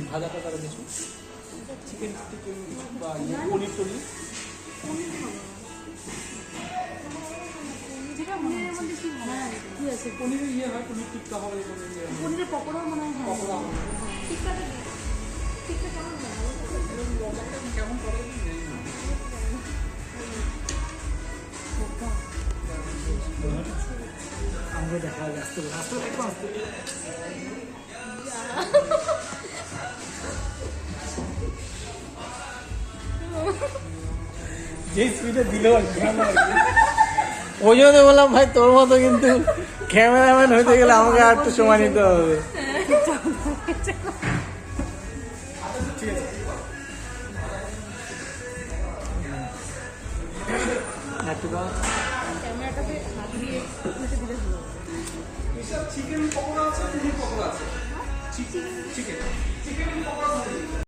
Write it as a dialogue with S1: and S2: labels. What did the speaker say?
S1: ভাজা টাজা কিছু চিকেন টিকেন বা পনির টনির পনিরের ইয়ে হয়, পনির টিক্কা হবে,
S2: পনিরের পকোড়াও মনে হয়
S1: পকোড়া হবে।
S2: টিক্কাটা টিক্কা কেমন হয়
S1: কেমন করে জানি না। আমরা দেখা যায় আসতে আসতে একটু আসতে যে স্পিডে দিল
S3: ওই জন্য বললাম ভাই তোর মতো কিন্তু ক্যামেরাম্যান হইতে গেলে আমাকে আর একটু সময় নিতে হবে। একটু দাও।
S2: ক্যামেরাটাকে হাত দিয়ে উল্টে দিলে ভালো
S1: চিকেন পকোড়া আছে, পনির পকোড়া আছে। চিকেন